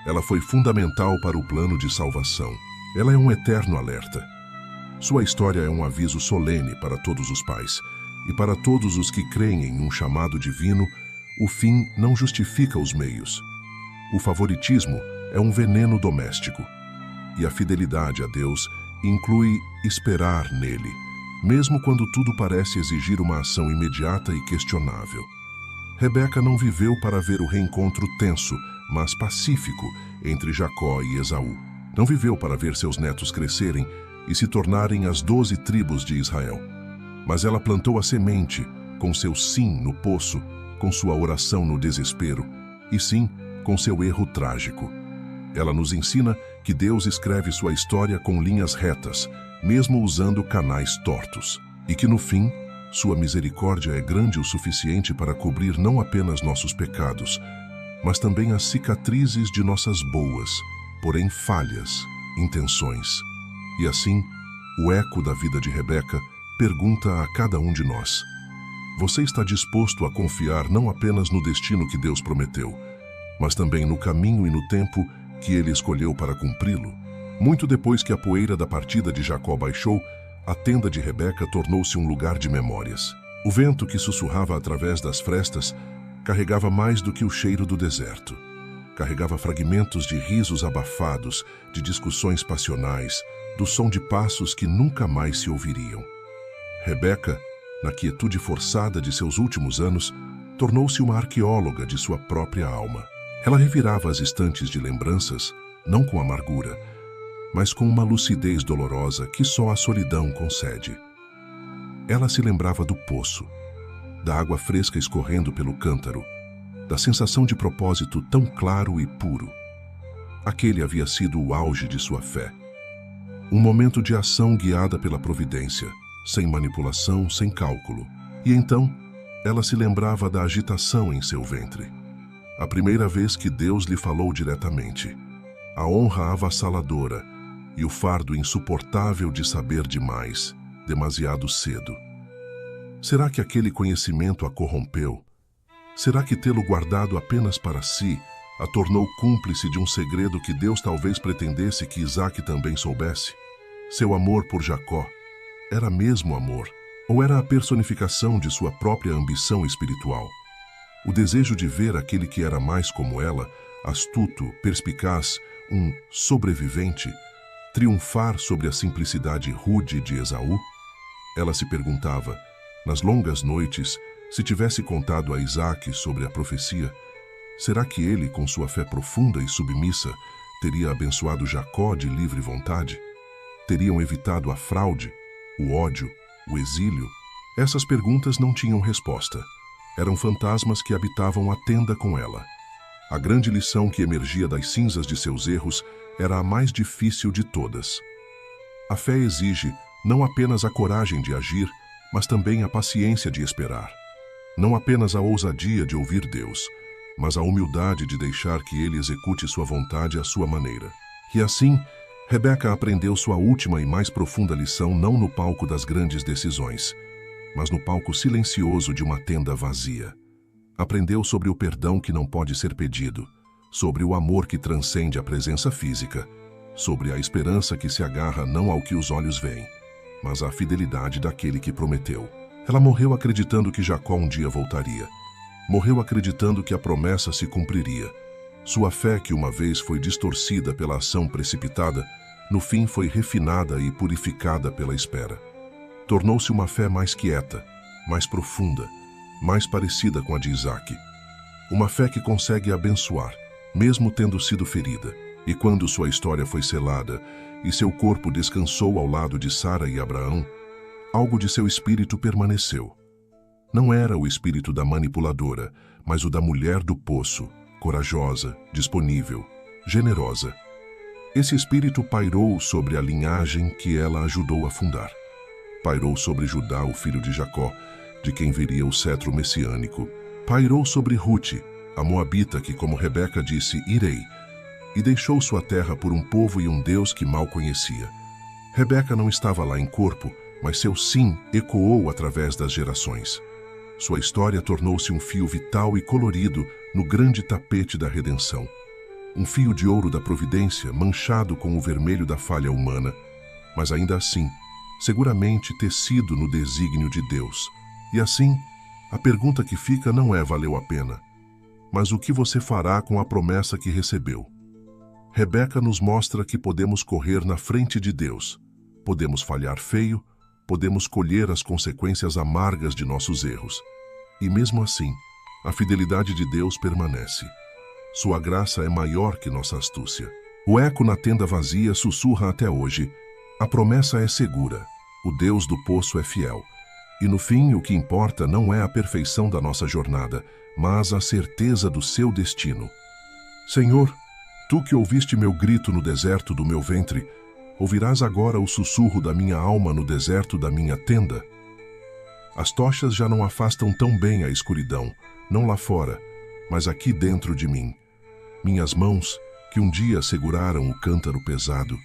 Ela foi fundamental para o plano de salvação. Ela é um eterno alerta. Sua história é um aviso solene para todos os pais, e para todos os que creem em um chamado divino, o fim não justifica os meios. O favoritismo é um veneno doméstico, e a fidelidade a Deus inclui esperar nele, mesmo quando tudo parece exigir uma ação imediata e questionável. Rebeca não viveu para ver o reencontro tenso, mas pacífico, entre Jacó e Esaú. Não viveu para ver seus netos crescerem e se tornarem as 12 tribos de Israel. Mas ela plantou a semente, com seu sim no poço, com sua oração no desespero, e sim, com seu erro trágico. Ela nos ensina que Deus escreve sua história com linhas retas, mesmo usando canais tortos, e que no fim, Sua misericórdia é grande o suficiente para cobrir não apenas nossos pecados, mas também as cicatrizes de nossas boas, porém falhas, intenções. E assim, o eco da vida de Rebeca pergunta a cada um de nós: você está disposto a confiar não apenas no destino que Deus prometeu, mas também no caminho e no tempo que Ele escolheu para cumpri-lo? Muito depois que a poeira da partida de Jacó baixou, a tenda de Rebeca tornou-se um lugar de memórias. O vento que sussurrava através das frestas carregava mais do que o cheiro do deserto. Carregava fragmentos de risos abafados, de discussões passionais, do som de passos que nunca mais se ouviriam. Rebeca, na quietude forçada de seus últimos anos, tornou-se uma arqueóloga de sua própria alma. Ela revirava as estantes de lembranças, não com amargura, mas com uma lucidez dolorosa que só a solidão concede. Ela se lembrava do poço, da água fresca escorrendo pelo cântaro, da sensação de propósito tão claro e puro. Aquele havia sido o auge de sua fé. Um momento de ação guiada pela providência, sem manipulação, sem cálculo. E então, ela se lembrava da agitação em seu ventre. A primeira vez que Deus lhe falou diretamente. A honra avassaladora e o fardo insuportável de saber demais, demasiado cedo. Será que aquele conhecimento a corrompeu? Será que tê-lo guardado apenas para si a tornou cúmplice de um segredo que Deus talvez pretendesse que Isaque também soubesse? Seu amor por Jacó era mesmo amor, ou era a personificação de sua própria ambição espiritual? O desejo de ver aquele que era mais como ela, astuto, perspicaz, um sobrevivente, triunfar sobre a simplicidade rude de Esaú? Ela se perguntava, nas longas noites, se tivesse contado a Isaque sobre a profecia, será que ele, com sua fé profunda e submissa, teria abençoado Jacó de livre vontade? Teriam evitado a fraude, o ódio, o exílio? Essas perguntas não tinham resposta. Eram fantasmas que habitavam a tenda com ela. A grande lição que emergia das cinzas de seus erros era a mais difícil de todas. A fé exige não apenas a coragem de agir, mas também a paciência de esperar. Não apenas a ousadia de ouvir Deus, mas a humildade de deixar que Ele execute sua vontade à sua maneira. E assim, Rebeca aprendeu sua última e mais profunda lição não no palco das grandes decisões, mas no palco silencioso de uma tenda vazia. Aprendeu sobre o perdão que não pode ser pedido, sobre o amor que transcende a presença física, sobre a esperança que se agarra não ao que os olhos veem, mas à fidelidade daquele que prometeu. Ela morreu acreditando que Jacó um dia voltaria. Morreu acreditando que a promessa se cumpriria. Sua fé, que uma vez foi distorcida pela ação precipitada, no fim foi refinada e purificada pela espera. Tornou-se uma fé mais quieta, mais profunda, mais parecida com a de Isaque. Uma fé que consegue abençoar, mesmo tendo sido ferida. E quando sua história foi selada e seu corpo descansou ao lado de Sara e Abraão, algo de seu espírito permaneceu. Não era o espírito da manipuladora, mas o da mulher do poço, corajosa, disponível, generosa. Esse espírito pairou sobre a linhagem que ela ajudou a fundar. Pairou sobre Judá, o filho de Jacó, de quem viria o cetro messiânico. Pairou sobre Rute, a moabita que, como Rebeca disse, irei, e deixou sua terra por um povo e um Deus que mal conhecia. Rebeca não estava lá em corpo, mas seu sim ecoou através das gerações. Sua história tornou-se um fio vital e colorido no grande tapete da redenção. Um fio de ouro da providência, manchado com o vermelho da falha humana, mas ainda assim, seguramente tecido no desígnio de Deus. E assim, a pergunta que fica não é valeu a pena, mas o que você fará com a promessa que recebeu? Rebeca nos mostra que podemos correr na frente de Deus, podemos falhar feio, podemos colher as consequências amargas de nossos erros. E mesmo assim, a fidelidade de Deus permanece. Sua graça é maior que nossa astúcia. O eco na tenda vazia sussurra até hoje: a promessa é segura, o Deus do poço é fiel. E no fim, o que importa não é a perfeição da nossa jornada, mas a certeza do seu destino. Senhor, tu que ouviste meu grito no deserto do meu ventre, ouvirás agora o sussurro da minha alma no deserto da minha tenda? As tochas já não afastam tão bem a escuridão, não lá fora, mas aqui dentro de mim. Minhas mãos, que um dia seguraram o cântaro pesado,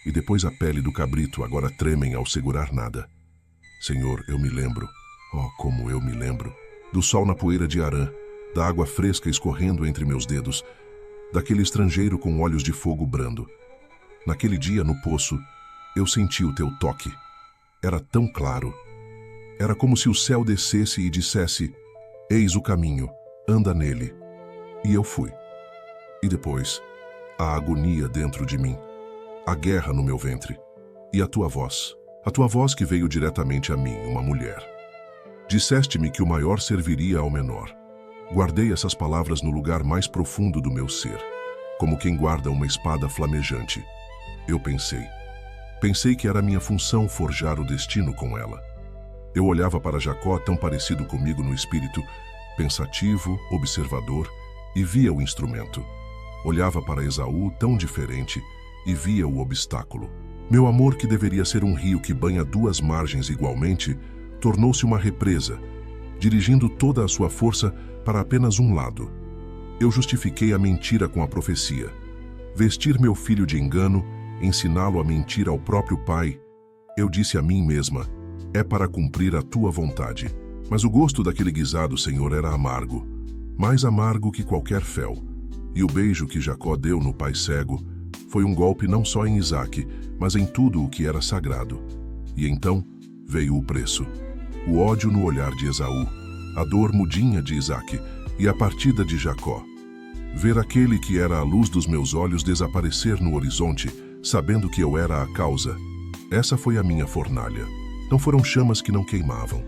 e depois a pele do cabrito, agora tremem ao segurar nada. Senhor, eu me lembro, oh, como eu me lembro, do sol na poeira de Harã, da água fresca escorrendo entre meus dedos, daquele estrangeiro com olhos de fogo brando. Naquele dia, no poço, eu senti o teu toque. Era tão claro. Era como se o céu descesse e dissesse: eis o caminho, anda nele. E eu fui. E depois, a agonia dentro de mim, a guerra no meu ventre, e a tua voz que veio diretamente a mim, uma mulher. Disseste-me que o maior serviria ao menor. Guardei essas palavras no lugar mais profundo do meu ser, como quem guarda uma espada flamejante. Eu pensei que era minha função forjar o destino com ela. Eu olhava para Jacó, tão parecido comigo no espírito, pensativo, observador, e via o instrumento. Olhava para Esaú, tão diferente, e via o obstáculo. Meu amor, que deveria ser um rio que banha duas margens igualmente, tornou-se uma represa, dirigindo toda a sua força para apenas um lado. Eu justifiquei a mentira com a profecia. Vestir meu filho de engano, ensiná-lo a mentir ao próprio pai. Eu disse a mim mesma: é para cumprir a tua vontade. Mas o gosto daquele guisado, Senhor, era amargo, mais amargo que qualquer fel. E o beijo que Jacó deu no pai cego foi um golpe não só em Isaque, mas em tudo o que era sagrado. E então veio o preço. O ódio no olhar de Esaú, a dor mudinha de Isaque e a partida de Jacó. Ver aquele que era a luz dos meus olhos desaparecer no horizonte, sabendo que eu era a causa. Essa foi a minha fornalha. Não foram chamas que não queimavam.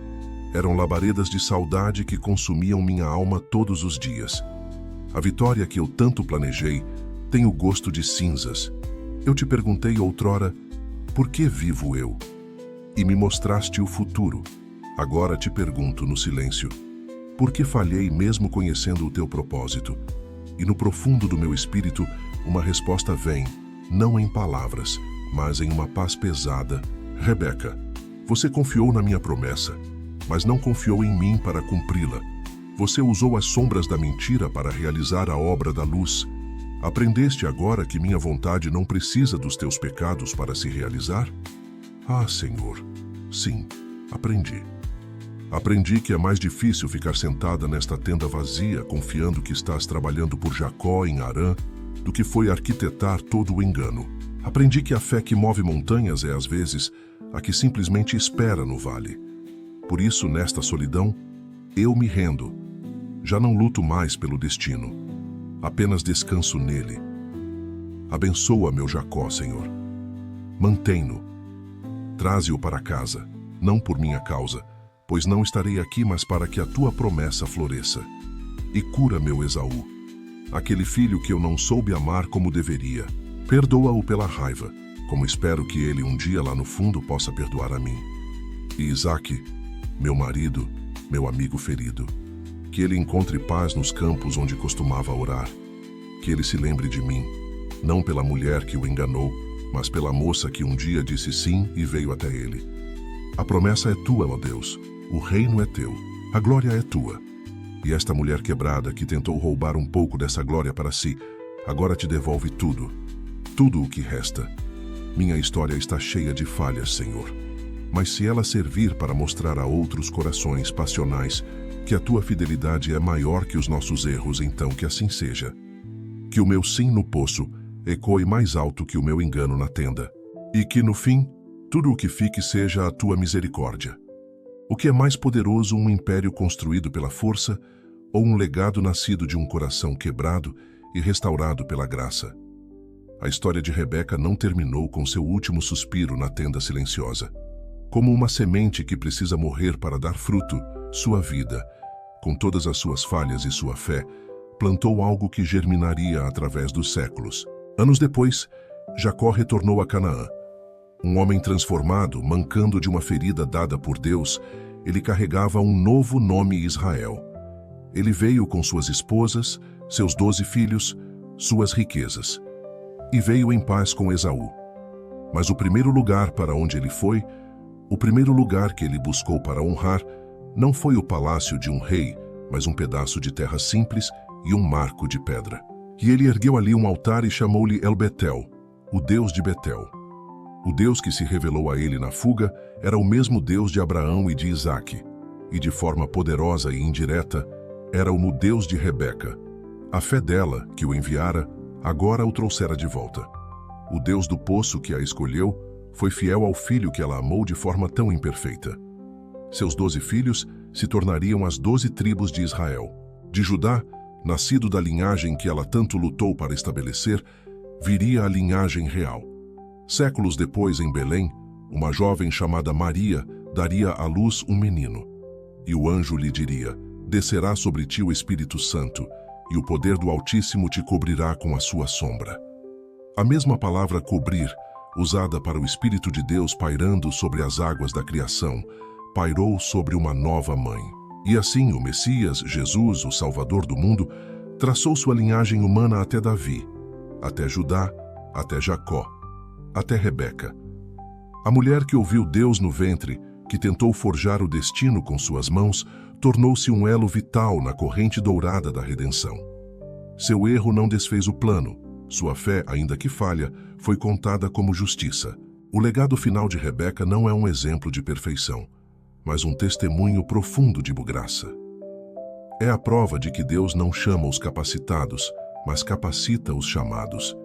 Eram labaredas de saudade que consumiam minha alma todos os dias. A vitória que eu tanto planejei tem o gosto de cinzas. Eu te perguntei outrora: por que vivo eu? E me mostraste o futuro. Agora te pergunto no silêncio: por que falhei mesmo conhecendo o teu propósito? E no profundo do meu espírito, uma resposta vem, não em palavras, mas em uma paz pesada. Rebeca, você confiou na minha promessa, mas não confiou em mim para cumpri-la. Você usou as sombras da mentira para realizar a obra da luz. Aprendeste agora que minha vontade não precisa dos teus pecados para se realizar? Ah, Senhor, sim, aprendi. Aprendi que é mais difícil ficar sentada nesta tenda vazia, confiando que estás trabalhando por Jacó em Harã, do que foi arquitetar todo o engano. Aprendi que a fé que move montanhas é, às vezes, a que simplesmente espera no vale. Por isso, nesta solidão, eu me rendo. Já não luto mais pelo destino. Apenas descanso nele. Abençoa meu Jacó, Senhor. Mantém-no. Traze-o para casa, não por minha causa, pois não estarei aqui, mas para que a tua promessa floresça. E cura meu Esaú, aquele filho que eu não soube amar como deveria. Perdoa-o pela raiva, como espero que ele um dia lá no fundo possa perdoar a mim. E Isaque, meu marido, meu amigo ferido, que ele encontre paz nos campos onde costumava orar. Que ele se lembre de mim, não pela mulher que o enganou, mas pela moça que um dia disse sim e veio até ele. A promessa é tua, ó Deus, o reino é teu, a glória é tua. E esta mulher quebrada que tentou roubar um pouco dessa glória para si, agora te devolve tudo, tudo o que resta. Minha história está cheia de falhas, Senhor. Mas se ela servir para mostrar a outros corações passionais que a tua fidelidade é maior que os nossos erros, então que assim seja. Que o meu sim no poço ecoe mais alto que o meu engano na tenda. E que, no fim, tudo o que fique seja a tua misericórdia. O que é mais poderoso, um império construído pela força ou um legado nascido de um coração quebrado e restaurado pela graça? A história de Rebeca não terminou com seu último suspiro na tenda silenciosa. Como uma semente que precisa morrer para dar fruto, sua vida, com todas as suas falhas e sua fé, plantou algo que germinaria através dos séculos. Anos depois, Jacó retornou a Canaã. Um homem transformado, mancando de uma ferida dada por Deus, ele carregava um novo nome, Israel. Ele veio com suas esposas, seus 12 filhos, suas riquezas. E veio em paz com Esaú. Mas o primeiro lugar para onde ele foi, o primeiro lugar que ele buscou para honrar, Não foi o palácio de um rei, mas um pedaço de terra simples e um marco de pedra. E ele ergueu ali um altar e chamou-lhe El Betel, o Deus de Betel. O Deus que se revelou a ele na fuga era o mesmo Deus de Abraão e de Isaque, e de forma poderosa e indireta, era o Deus de Rebeca. A fé dela, que o enviara, agora o trouxera de volta. O Deus do poço que a escolheu foi fiel ao filho que ela amou de forma tão imperfeita. Seus 12 filhos se tornariam as 12 tribos de Israel. De Judá, nascido da linhagem que ela tanto lutou para estabelecer, viria a linhagem real. Séculos depois, em Belém, uma jovem chamada Maria daria à luz um menino. E o anjo lhe diria: descerá sobre ti o Espírito Santo, e o poder do Altíssimo te cobrirá com a sua sombra. A mesma palavra cobrir, usada para o Espírito de Deus pairando sobre as águas da criação, pairou sobre uma nova mãe. E assim o Messias, Jesus, o Salvador do mundo, traçou sua linhagem humana até Davi, até Judá, até Jacó, até Rebeca. A mulher que ouviu Deus no ventre, que tentou forjar o destino com suas mãos, tornou-se um elo vital na corrente dourada da redenção. Seu erro não desfez o plano. Sua fé, ainda que falha, foi contada como justiça. O legado final de Rebeca não é um exemplo de perfeição, mas um testemunho profundo de graça. É a prova de que Deus não chama os capacitados, mas capacita os chamados,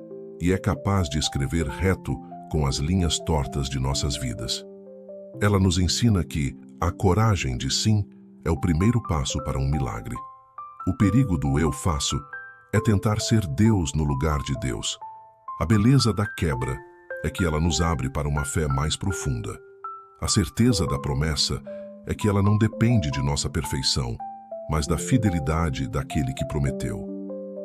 e é capaz de escrever reto com as linhas tortas de nossas vidas. Ela nos ensina que a coragem de sim é o primeiro passo para um milagre. O perigo do eu faço é tentar ser Deus no lugar de Deus. A beleza da quebra é que ela nos abre para uma fé mais profunda. A certeza da promessa é que ela não depende de nossa perfeição, mas da fidelidade daquele que prometeu.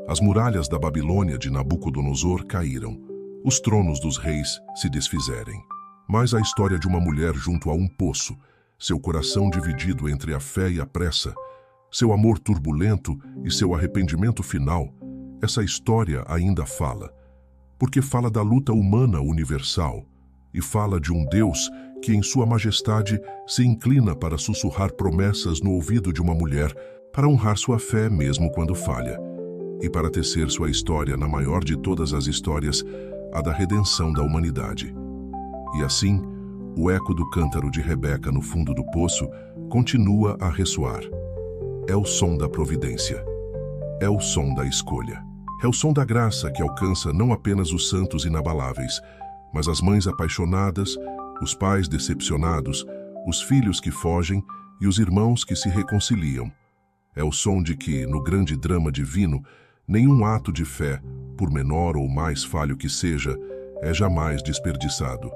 As muralhas da Babilônia de Nabucodonosor caíram, os tronos dos reis se desfizerem. Mas a história de uma mulher junto a um poço, seu coração dividido entre a fé e a pressa, seu amor turbulento e seu arrependimento final, essa história ainda fala, porque fala da luta humana universal e fala de um Deus que em sua majestade se inclina para sussurrar promessas no ouvido de uma mulher para honrar sua fé mesmo quando falha e para tecer sua história na maior de todas as histórias, a da redenção da humanidade. E assim, o eco do cântaro de Rebeca no fundo do poço continua a ressoar. É o som da providência. É o som da escolha. É o som da graça que alcança não apenas os santos inabaláveis, mas as mães apaixonadas, os pais decepcionados, os filhos que fogem e os irmãos que se reconciliam. É o som de que, no grande drama divino, nenhum ato de fé, por menor ou mais falho que seja, é jamais desperdiçado.